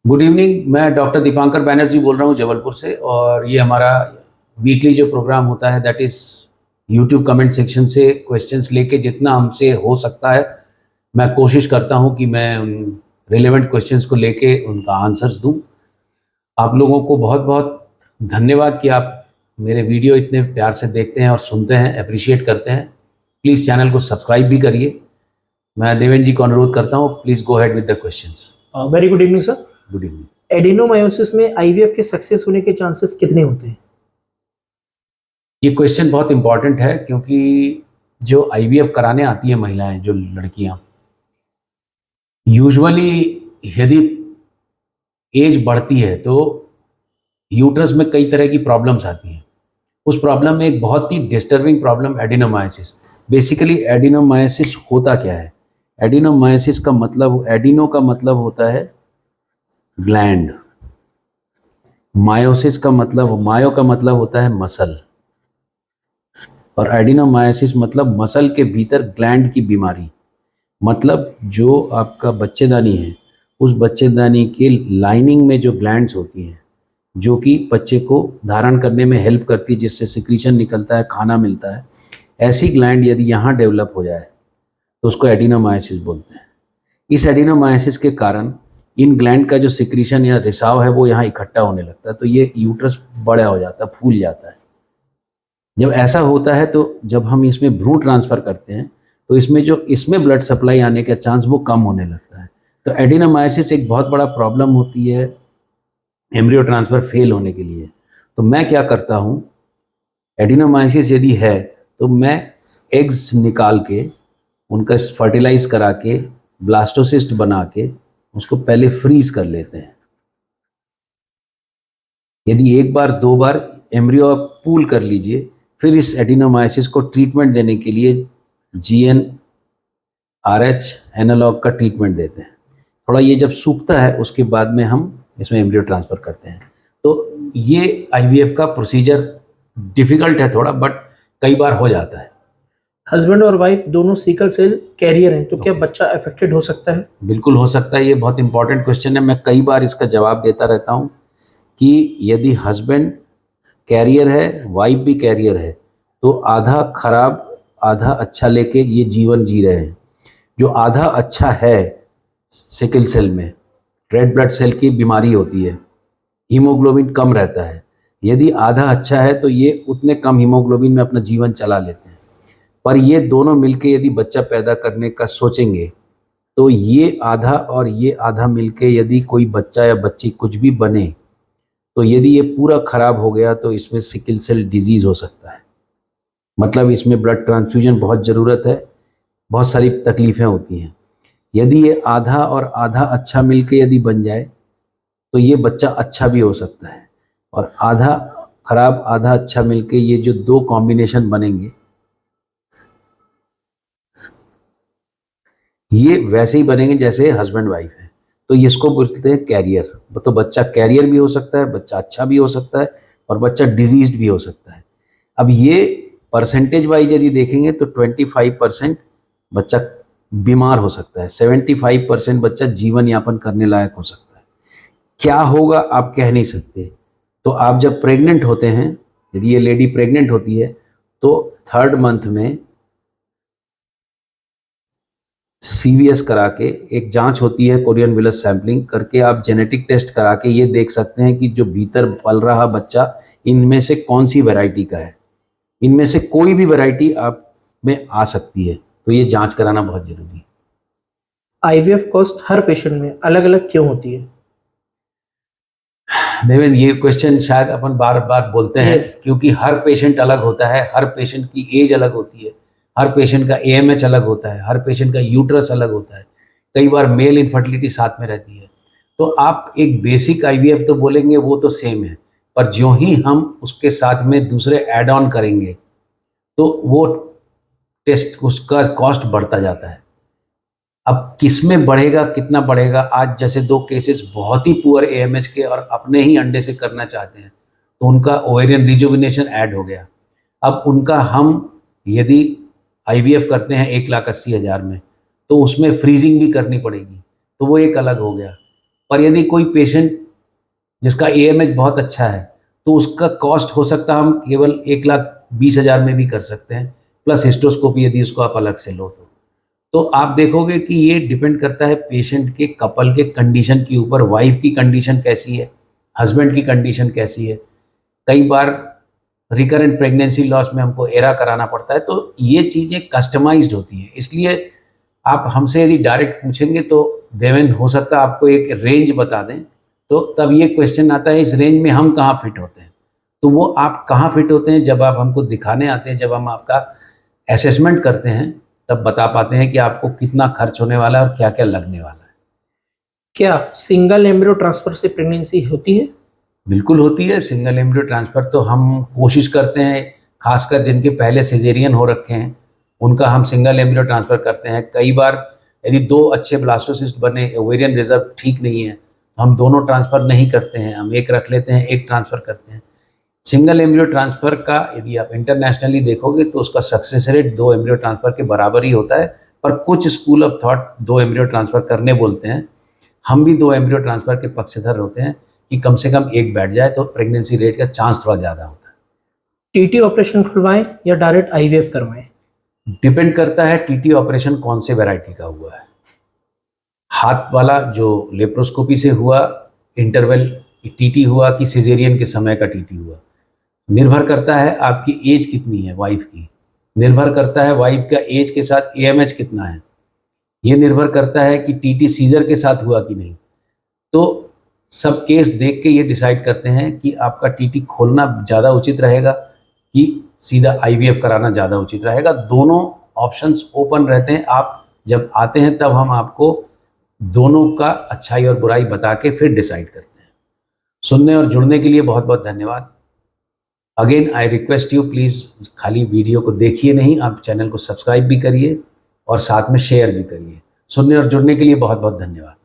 Good evening. मैं doctor Dipankar Banerjee बोल रहा हूँ जबलपुर से। और ये हमारा वीकली जो प्रोग्राम होता है that is YouTube comment section से क्वेश्चंस लेके जितना हमसे हो सकता है मैं कोशिश करता हूँ कि मैं उन रिलेवेंट क्वेश्चंस को लेके उनका आंसर्स दूँ। आप लोगों को बहुत बहुत धन्यवाद कि आप मेरे वीडियो इतने प्यार से देखते हैं और सुनते हैं, अप्रिशिएट करते हैं। प्लीज़ चैनल को सब्सक्राइब भी करिए। मैं देवेंद्र जी को अनुरोध करता हूँ, please go head with the questions. Very good evening sir. Good evening. Adenomyosis में आईवीएफ के सक्सेस होने के चांसेस कितने होते हैं? ये क्वेश्चन बहुत इंपॉर्टेंट है क्योंकि जो आईवीएफ कराने आती हैं महिलाएं, जो लड़कियां, यूजुअली यदि एज बढ़ती है तो यूट्रस में कई तरह की प्रॉब्लम्स आती हैं। उस प्रॉब्लम में एक बहुत ही disturbing problem adenomyosis. Basically adenomyosis होता क्या है? एडिनोमायोसिस का मतलब, एडिनो का मतलब होता है ग्लैंड, मायोसिस का मतलब, मायो का मतलब होता है मसल, और एडिनोमायोसिस मतलब मसल के भीतर ग्लैंड की बीमारी। मतलब जो आपका बच्चेदानी है, उस बच्चेदानी के लाइनिंग में जो ग्लैंड्स होती हैं जो कि बच्चे को धारण करने में हेल्प करती है, जिससे सिक्रीशन निकलता है, खाना मिलता है, ऐसी ग्लैंड यदि यहाँ डेवलप हो जाए तो उसको एडिनोमायोसिस बोलते हैं। इस एडिनोमायोसिस के कारण इन ग्लैंड का जो सिक्रीशन या रिसाव है वो यहाँ इकट्ठा होने लगता है, तो ये यूट्रस बड़ा हो जाता है, फूल जाता है। जब ऐसा होता है तो जब हम इसमें भ्रूण ट्रांसफ़र करते हैं तो इसमें ब्लड सप्लाई आने का चांस वो कम होने लगता है। तो एडिनोमायोसिस एक बहुत बड़ा प्रॉब्लम होती है एम्ब्रियो ट्रांसफ़र फेल होने के लिए। तो मैं क्या करता हूँ, एडिनोमायोसिस यदि है तो मैं एग्स निकाल के उनका फर्टिलाइज करा के ब्लास्टोसिस्ट बना के उसको पहले फ्रीज कर लेते हैं। यदि एक बार दो बार एम्ब्रियो आप पूल कर लीजिए, फिर इस एडिनोमायोसिस को ट्रीटमेंट देने के लिए GnRH एनालॉग का ट्रीटमेंट देते हैं। थोड़ा ये जब सूखता है उसके बाद में हम इसमें एम्ब्रियो ट्रांसफ़र करते हैं। तो ये आईवीएफ का प्रोसीजर डिफ़िकल्ट है थोड़ा, बट कई बार हो जाता है। हस्बैंड और वाइफ दोनों सिकल सेल कैरियर हैं, तो क्या बच्चा अफेक्टेड हो सकता है? बिल्कुल हो सकता है। ये बहुत इंपॉर्टेंट क्वेश्चन है। मैं कई बार इसका जवाब देता रहता हूँ कि यदि हस्बैंड कैरियर है, वाइफ भी कैरियर है, तो आधा खराब आधा अच्छा लेके ये जीवन जी रहे हैं। जो आधा अच्छा है, सिकल सेल में रेड ब्लड सेल की बीमारी होती है, हीमोग्लोबिन कम रहता है। यदि आधा अच्छा है तो ये उतने कम हीमोग्लोबिन में अपना जीवन चला लेते हैं। पर ये दोनों मिलके यदि बच्चा पैदा करने का सोचेंगे तो ये आधा और ये आधा मिलके यदि कोई बच्चा या बच्ची कुछ भी बने, तो यदि ये पूरा खराब हो गया तो इसमें सिकल सेल डिजीज हो सकता है। मतलब इसमें ब्लड ट्रांसफ्यूजन बहुत ज़रूरत है, बहुत सारी तकलीफ़ें होती हैं। यदि ये आधा और आधा अच्छा मिलके यदि बन जाए तो ये बच्चा अच्छा भी हो सकता है, और आधा खराब आधा अच्छा मिलके ये जो दो कॉम्बिनेशन बनेंगे ये वैसे ही बनेंगे जैसे हस्बैंड वाइफ है। तो इसको बोलते हैं कैरियर। तो बच्चा कैरियर भी हो सकता है, बच्चा अच्छा भी हो सकता है, और बच्चा डिजीज्ड भी हो सकता है। अब ये परसेंटेज वाइज यदि देखेंगे तो 25% बच्चा बीमार हो सकता है, 75% बच्चा जीवन यापन करने लायक हो सकता है। क्या होगा आप कह नहीं सकते। तो आप जब प्रेग्नेंट होते हैं, यदि ये लेडी प्रेग्नेंट होती है तो 3rd मंथ में CVS करा के एक जांच होती है, कोरियन विलस सैंपलिंग करके आप जेनेटिक टेस्ट करा के ये देख सकते हैं कि जो भीतर पल रहा बच्चा इनमें से कौन सी वैरायटी का है। इनमें से कोई भी वैरायटी आप में आ सकती है, तो ये जांच कराना बहुत जरूरी है। आईवीएफ कॉस्ट हर पेशेंट में अलग अलग क्यों होती है? देवेंद्र, ये क्वेश्चन शायद अपन बार बार बोलते हैं Yes. क्योंकि हर पेशेंट अलग होता है, हर पेशेंट की एज अलग होती है, हर पेशेंट का AMH अलग होता है, हर पेशेंट का यूट्रस अलग होता है, कई बार मेल इनफर्टिलिटी साथ में रहती है। तो आप एक बेसिक IVF तो बोलेंगे वो तो सेम है, पर जो ही हम उसके साथ में दूसरे ऐड ऑन करेंगे तो वो टेस्ट उसका कॉस्ट बढ़ता जाता है। अब किस में बढ़ेगा, कितना बढ़ेगा? आज जैसे 2 केसेस बहुत ही पुअर AMH के और अपने ही अंडे से करना चाहते हैं, तो उनका ओवेरियन रिजुविनेशन ऐड हो गया। अब उनका हम यदि IVF करते हैं 1,80,000 में, तो उसमें फ्रीजिंग भी करनी पड़ेगी, तो वो एक अलग हो गया। पर यदि कोई पेशेंट जिसका AMH बहुत अच्छा है तो उसका कॉस्ट हो सकता है हम केवल 1,20,000 में भी कर सकते हैं, प्लस हिस्टोस्कोपी यदि उसको आप अलग से लो तो आप देखोगे कि ये डिपेंड करता है पेशेंट के कपल के कंडीशन के ऊपर, वाइफ की कंडीशन कैसी है, हस्बैंड की कंडीशन कैसी है। कई बार रिकरेंट प्रेगनेंसी लॉस में हमको एरा कराना पड़ता है, तो ये चीज़ें कस्टमाइज्ड होती हैं। इसलिए आप हमसे यदि डायरेक्ट पूछेंगे तो देवेन हो सकता है आपको एक रेंज बता दें, तो तब ये क्वेश्चन आता है इस रेंज में हम कहाँ फिट होते हैं। तो वो आप कहाँ फिट होते हैं जब आप हमको दिखाने आते हैं, जब हम आपका असेसमेंट करते हैं, तब बता पाते हैं कि आपको कितना खर्च होने वाला है और क्या क्या लगने वाला है। क्या सिंगल एम्ब्रियो ट्रांसफर से प्रेगनेंसी होती है? बिल्कुल होती है। सिंगल एम्ब्रियो ट्रांसफ़र तो हम कोशिश करते हैं, खासकर जिनके पहले सिजेरियन हो रखे हैं उनका हम सिंगल एम्ब्रियो ट्रांसफ़र करते हैं। कई बार यदि 2 अच्छे ब्लास्टोसिस्ट बने, ओवेरियन रिजर्व ठीक नहीं है, तो हम दोनों ट्रांसफ़र नहीं करते हैं, हम एक रख लेते हैं, एक ट्रांसफ़र करते हैं। सिंगल एम्ब्रियो ट्रांसफ़र का यदि आप इंटरनेशनली देखोगे तो उसका सक्सेस रेट 2 एम्ब्रियो ट्रांसफ़र के बराबर ही होता है, पर कुछ school of thought 2 embryo transfer करने बोलते हैं। हम भी 2 एम्ब्रियो ट्रांसफ़र के पक्षधर होते हैं कि कम से कम एक बैठ जाए तो प्रेगनेंसी रेट का चांस थोड़ा ज़्यादा होता है। टीटी ऑपरेशन खुलवाएं या डायरेक्ट IVF करवाएं? डिपेंड करता है टीटी ऑपरेशन कौन से वैरायटी का हुआ है। हाथ वाला जो लेप्रोस्कोपी से हुआ इंटरवल टीटी हुआ कि सिजेरियन के समय का टीटी हुआ, निर्भर करता है आपकी एज कितनी है वाइफ की, निर्भर करता है वाइफ का एज के साथ AMH कितना है, ये निर्भर करता है कि टीटी सीजर के साथ हुआ कि नहीं। तो सब केस देख के ये डिसाइड करते हैं कि आपका टीटी खोलना ज़्यादा उचित रहेगा कि सीधा IVF कराना ज़्यादा उचित रहेगा। दोनों ऑप्शंस ओपन रहते हैं। आप जब आते हैं तब हम आपको दोनों का अच्छाई और बुराई बता के फिर डिसाइड करते हैं। सुनने और जुड़ने के लिए बहुत बहुत धन्यवाद। Again I request you, please खाली वीडियो को देखिए नहीं, आप चैनल को सब्सक्राइब भी करिए और साथ में शेयर भी करिए। सुनने और जुड़ने के लिए बहुत बहुत धन्यवाद।